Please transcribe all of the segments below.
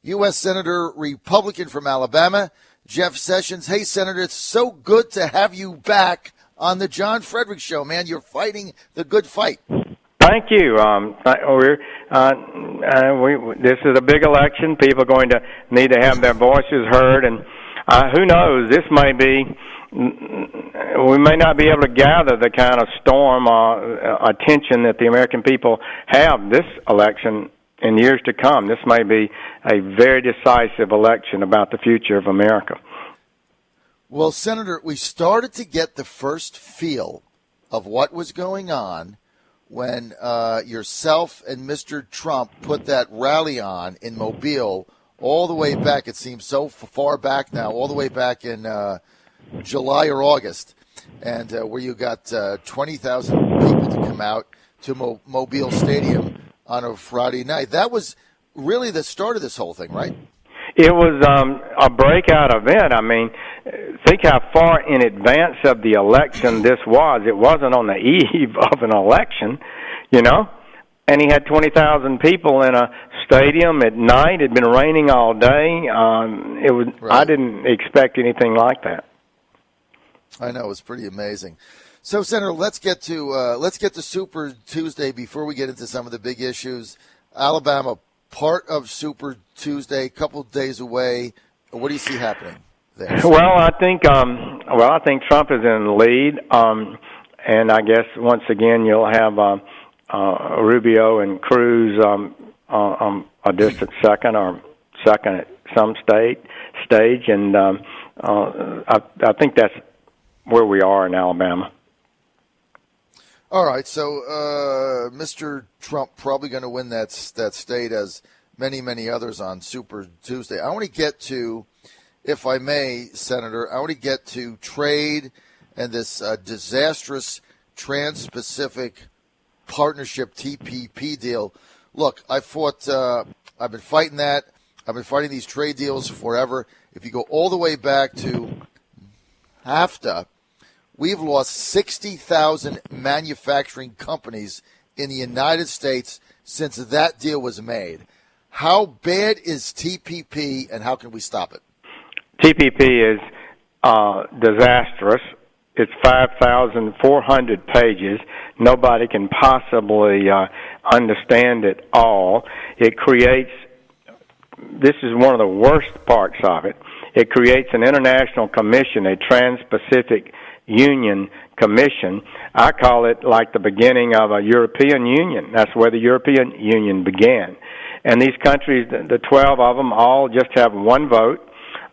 U.S. Senator, Republican from Alabama, Jeff Sessions. Hey, Senator, it's so good to have you back on the John Fredericks Show, man. You're fighting the good fight. Thank you. This is a big election. People are going to need to have their voices heard, and who knows, we may not be able to gather the kind of storm attention that the American people have this election in years to come. This may be a very decisive election about the future of America. Well, Senator, we started to get the first feel of what was going on when yourself and Mr. Trump put that rally on in Mobile all the way back. It seems so far back now, all the way back in July or August, and where you got 20,000 people to come out to Mobile Stadium on a Friday night. That was really the start of this whole thing, right? It was a breakout event. I mean, think how far in advance of the election this was. It wasn't on the eve of an election, you know. And he had 20,000 people in a stadium at night. It had been raining all day. Right. I didn't expect anything like that. I know, it's pretty amazing. So, Senator, let's get to Super Tuesday before we get into some of the big issues. Alabama, part of Super Tuesday, a couple days away. What do you see happening there? Well, I think Trump is in the lead, and I guess once again you'll have Rubio and Cruz a distant second at some stage, and I think that's where we are in Alabama. All right, so Mr. Trump probably going to win that state, as many others on Super Tuesday. I want to get to, if I may, Senator, trade and this disastrous Trans-Pacific Partnership TPP deal. Look, I've been fighting that. I've been fighting these trade deals forever. If you go all the way back to NAFTA, we've lost 60,000 manufacturing companies in the United States since that deal was made. How bad is TPP, and how can we stop it? TPP is disastrous. It's 5,400 pages. Nobody can possibly understand it all. This is one of the worst parts of it. It creates an international commission, a Trans-Pacific Union Commission. I call it like the beginning of a European Union. That's where the European Union began. And these countries, the 12 of them, all just have one vote.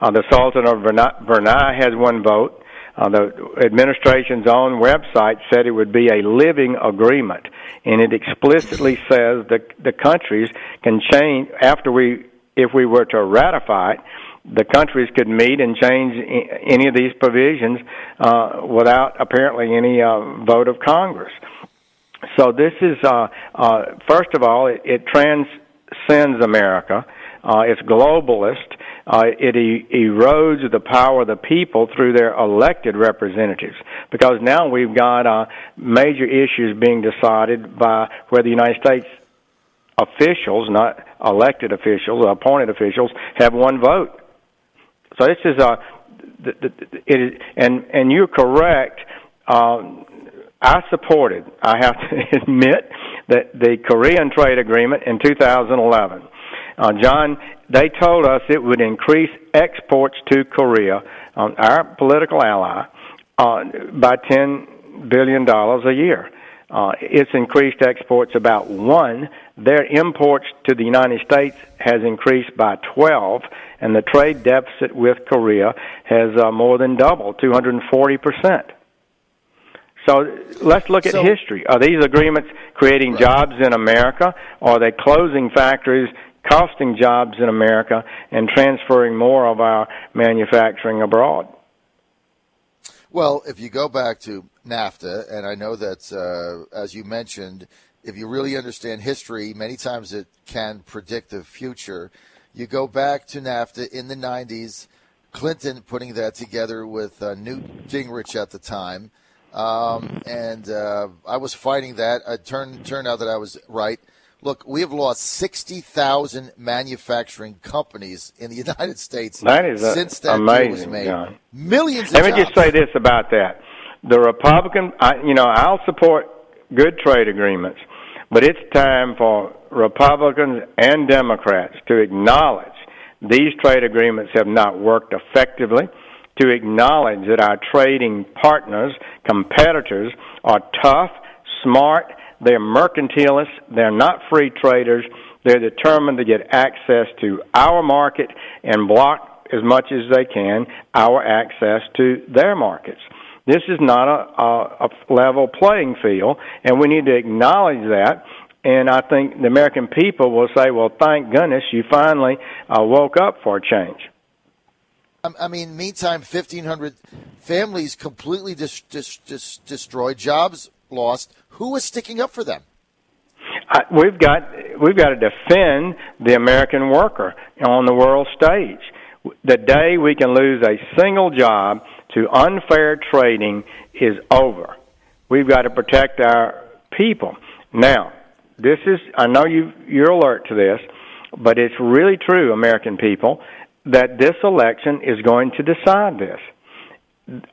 The Sultan of Brunei has one vote. The administration's own website said it would be a living agreement, and it explicitly says that the countries can change if we were to ratify it. The countries could meet and change any of these provisions without apparently any vote of Congress. So this is, first of all, it transcends America. It's globalist. It erodes the power of the people through their elected representatives, because now we've got major issues being decided by where the United States officials, not elected officials, appointed officials, have one vote. So this is and you're correct. I have to admit, that the Korean trade agreement in 2011. John, they told us it would increase exports to Korea, our political ally, by $10 billion a year. It's increased exports about 1. Their imports to the United States has increased by 12, and the trade deficit with Korea has more than doubled, 240%. So let's look at history. Are these agreements creating jobs in America? Or are they closing factories, costing jobs in America, and transferring more of our manufacturing abroad? Well, if you go back to NAFTA, and I know that, as you mentioned, if you really understand history, many times it can predict the future. You go back to NAFTA in the 90s, Clinton putting that together with Newt Gingrich at the time, and I was fighting that. It turned out that I was right. Look, we have lost 60,000 manufacturing companies in the United States That is since that amazing, deal was made. John. Millions of Let me jobs. just say this about that. The Republican, I'll support good trade agreements, but it's time for Republicans and Democrats to acknowledge these trade agreements have not worked effectively, to acknowledge that our trading partners, competitors, are tough, smart, they're mercantilists, they're not free traders, they're determined to get access to our market and block as much as they can our access to their markets. This is not a level playing field, and we need to acknowledge that. And I think the American people will say, well, thank goodness you finally woke up for a change. I mean, meantime, 1,500 families completely destroyed, jobs lost. Who is sticking up for them? We've got to defend the American worker on the world stage. The day we can lose a single job to unfair trading is over. We've got to protect our people. Now, I know you're alert to this, but it's really true, American people, that this election is going to decide this.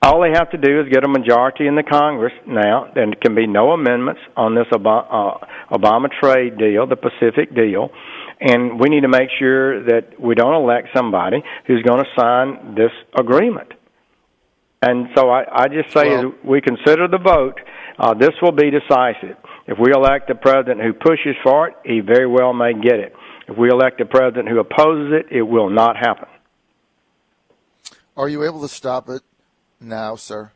All they have to do is get a majority in the Congress now. There can be no amendments on this Obama trade deal, the Pacific deal, and we need to make sure that we don't elect somebody who's going to sign this agreement. And so I just say, as we consider the vote, this will be decisive. If we elect a president who pushes for it, he very well may get it. If we elect a president who opposes it, it will not happen. Are you able to stop it now, sir?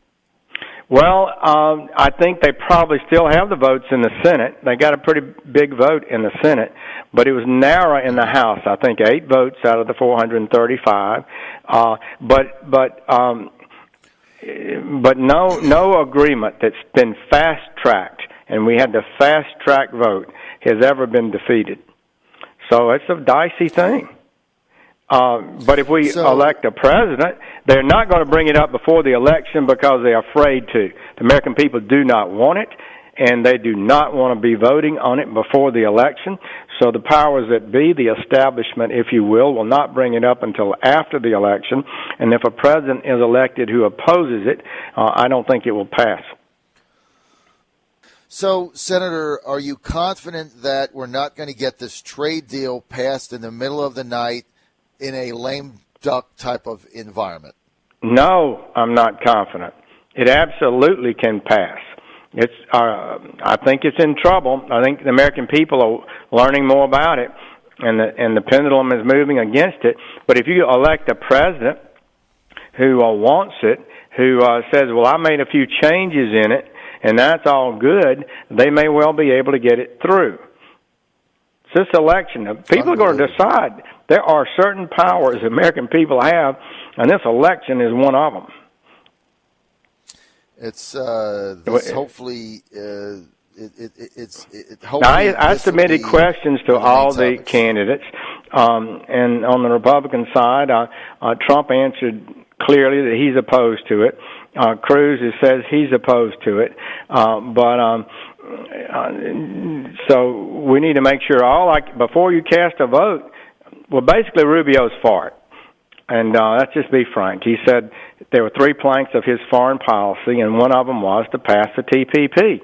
Well, I think they probably still have the votes in the Senate. They got a pretty big vote in the Senate, but it was narrow in the House. I think 8 votes out of the 435. But no agreement that's been fast-tracked, and we had the fast-track vote, has ever been defeated. So it's a dicey thing. But if we elect a president, they're not going to bring it up before the election because they're afraid to. The American people do not want it, and they do not want to be voting on it before the election. So the powers that be, the establishment, if you will not bring it up until after the election. And if a president is elected who opposes it, I don't think it will pass. So, Senator, are you confident that we're not going to get this trade deal passed in the middle of the night in a lame duck type of environment? No, I'm not confident. It absolutely can pass. I think it's in trouble. I think the American people are learning more about it, and the pendulum is moving against it. But if you elect a president who wants it, who says, well, I made a few changes in it, and that's all good, they may well be able to get it through. This election, people are going to decide. There are certain powers the American people have, and this election is one of them. It's hopefully. Hopefully now, I submitted questions to all the candidates, and on the Republican side, Trump answered clearly that he's opposed to it. Cruz says he's opposed to it, so we need to make sure before you cast a vote. Well, basically Rubio's for it, and let's just be frank. He said there were 3 planks of his foreign policy, and one of them was to pass the TPP.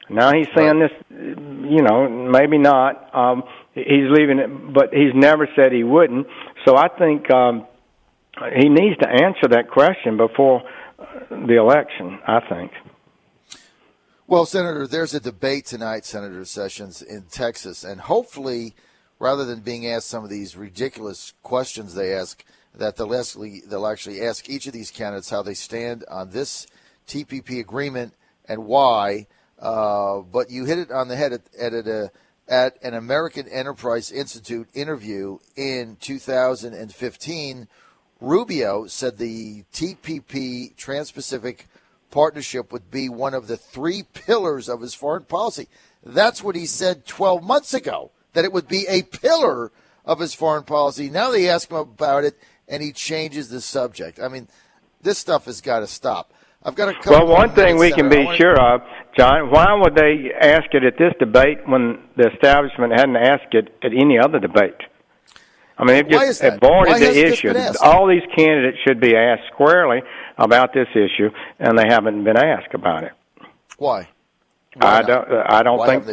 Now he's saying this, maybe not. He's leaving it, but he's never said he wouldn't. So I think he needs to answer that question before the election, I think. Well, Senator, there's a debate tonight, Senator Sessions, in Texas, and hopefully, rather than being asked some of these ridiculous questions they ask, that they'll actually ask each of these candidates how they stand on this TPP agreement and why. But you hit it on the head at an American Enterprise Institute interview in 2015. Rubio said the TPP, Trans-Pacific Partnership, would be one of the 3 pillars of his foreign policy. That's what he said 12 months ago, that it would be a pillar of his foreign policy. Now they ask him about it, and he changes the subject. I mean, this stuff has got to stop. I've got a couple. Well, one thing we can be sure of, John, why would they ask it at this debate when the establishment hadn't asked it at any other debate? I mean, they've just avoided the issue. All these candidates should be asked squarely about this issue, and they haven't been asked about it. Why? I don't think.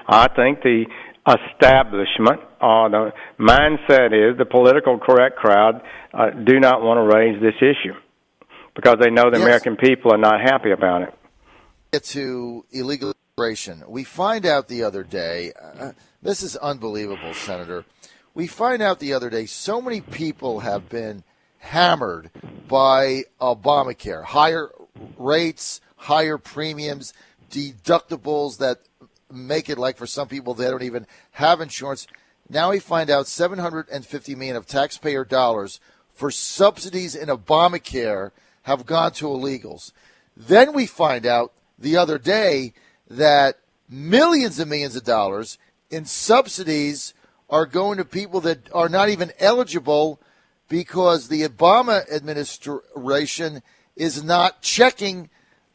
I think the establishment, the mindset is the political correct crowd do not want to raise this issue because they know the American people are not happy about it. Get to illegal immigration. We find out the other day. This is unbelievable, Senator. We find out the other day so many people have been hammered by Obamacare, higher rates, higher premiums, deductibles that make it like for some people they don't even have insurance. Now we find out $750 million of taxpayer dollars for subsidies in Obamacare have gone to illegals. Then we find out the other day that millions and millions of dollars in subsidies are going to people that are not even eligible because the Obama administration is not checking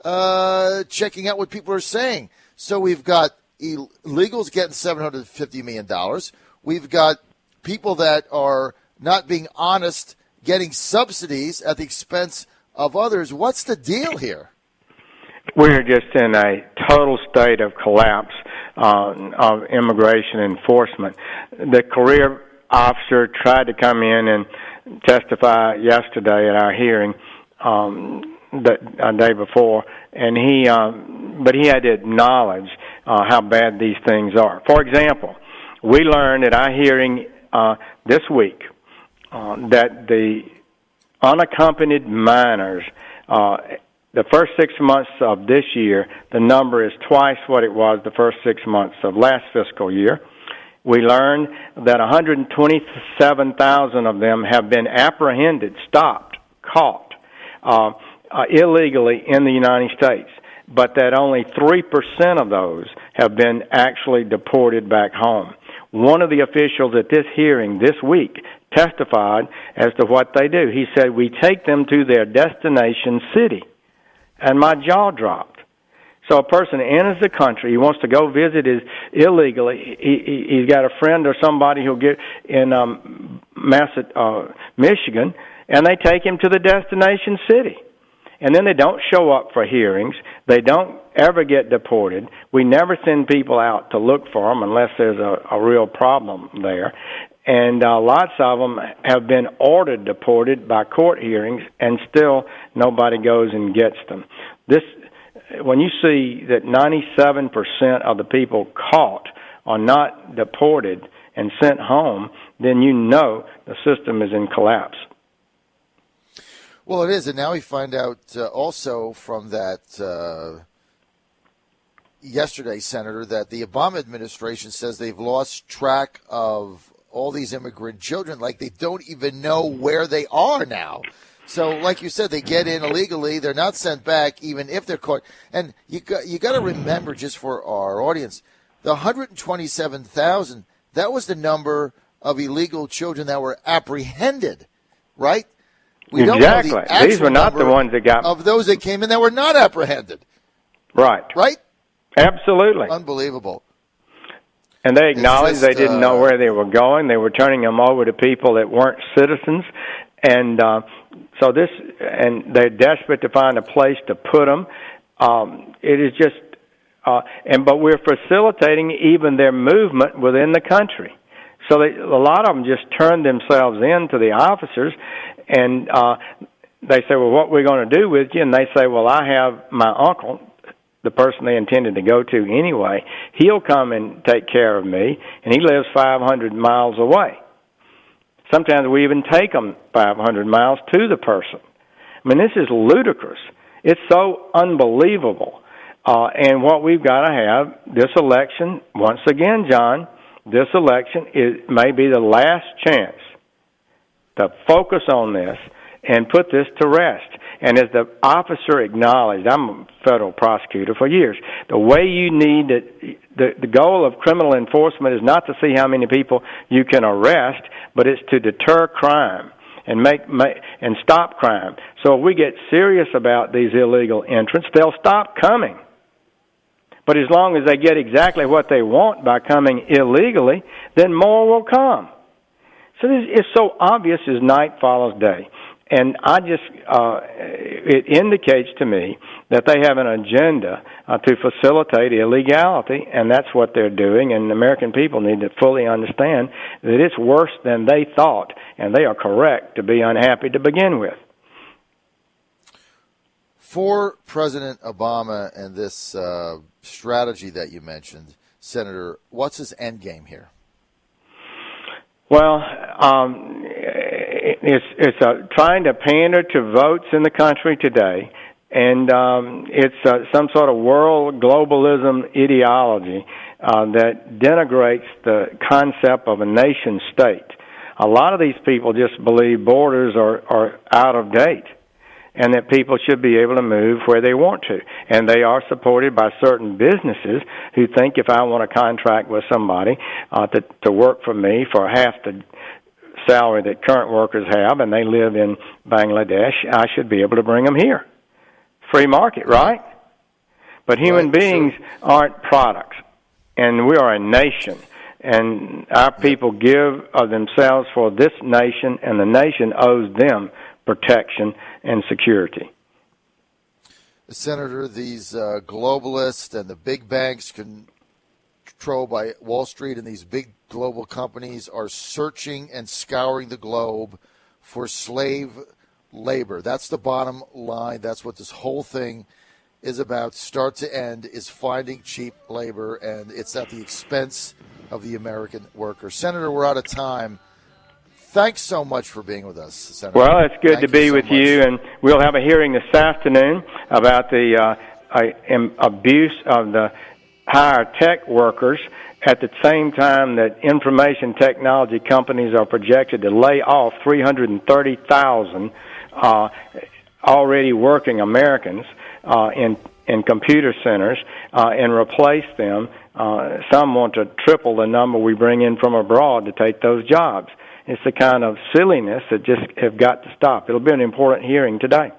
out what people are saying. So we've got illegals getting $750 million. We've got people that are not being honest getting subsidies at the expense of others. What's the deal here? We're just in a total state of collapse of immigration enforcement. The career officer tried to come in and testify yesterday at our hearing the day before, and but he had to acknowledge how bad these things are. For example, we learned at our hearing this week that the unaccompanied minors, the first 6 months of this year, the number is twice what it was the first 6 months of last fiscal year. We learned that 127,000 of them have been apprehended, stopped, caught illegally in the United States, but that only 3% of those have been actually deported back home. One of the officials at this hearing this week testified as to what they do. He said, we take them to their destination city. And my jaw dropped. So a person enters the country, he wants to go visit illegally. He's got a friend or somebody who'll get in Michigan, and they take him to the destination city. And then they don't show up for hearings. They don't ever get deported. We never send people out to look for them unless there's a real problem there. And lots of them have been ordered deported by court hearings, and still nobody goes and gets them. When you see that 97% of the people caught are not deported and sent home, then you know the system is in collapse. Well, it is, and now we find out also from that yesterday, Senator, that the Obama administration says they've lost track of all these immigrant children, like they don't even know where they are now. So, like you said, they get in illegally. They're not sent back, even if they're caught. And you got to remember, just for our audience, the 127,000, that was the number of illegal children that were apprehended, right? We exactly. Don't know the These were not the ones that got... Of those that came in that were not apprehended. Right. Right? Absolutely. Unbelievable. And they acknowledged they didn't know where they were going. They were turning them over to people that weren't citizens. And and they're desperate to find a place to put them. It is just, but we're facilitating even their movement within the country. So a lot of them just turn themselves in to the officers, and they say, well, what are we going to do with you? And they say, well, I have my uncle, the person they intended to go to anyway. He'll come and take care of me, and he lives 500 miles away. Sometimes we even take them 500 miles to the person. I mean, this is ludicrous. It's so unbelievable. And what we've got to have, this election, once again, John, this election may be the last chance to focus on this and put this to rest. And as the officer acknowledged, I'm a federal prosecutor for years, the way you need the goal of criminal enforcement is not to see how many people you can arrest, but it's to deter crime. and and stop crime. So if we get serious about these illegal entrants, they'll stop coming. But as long as they get exactly what they want by coming illegally, then more will come. So this is so obvious as night follows day. And it indicates to me that they have an agenda to facilitate illegality, and that's what they're doing. And the American people need to fully understand that it's worse than they thought, and they are correct to be unhappy to begin with. For President Obama and this strategy that you mentioned, Senator, what's his end game here? Well, it's trying to pander to votes in the country today, and it's some sort of world globalism ideology that denigrates the concept of a nation state. A lot of these people just believe borders are out of date, and that people should be able to move where they want to. And they are supported by certain businesses who think if I want to contract with somebody to work for me for half the salary that current workers have, and they live in Bangladesh, I should be able to bring them here. Free market, right? But human beings aren't products, and we are a nation. And our people give of themselves for this nation, and the nation owes them protection and security. Senator, these globalists and the big banks controlled by Wall Street and these big global companies are searching and scouring the globe for slave labor. That's the bottom line. That's what this whole thing is about, start to end, is finding cheap labor, and it's at the expense of the American worker. Senator, we're out of time. Thanks so much for being with us, Senator. Well, it's good to be with you, and we'll have a hearing this afternoon about the abuse of the higher tech workers at the same time that information technology companies are projected to lay off 330,000 already working Americans in computer centers and replace them. Some want to triple the number we bring in from abroad to take those jobs. It's the kind of silliness that just have got to stop. It'll be an important hearing today.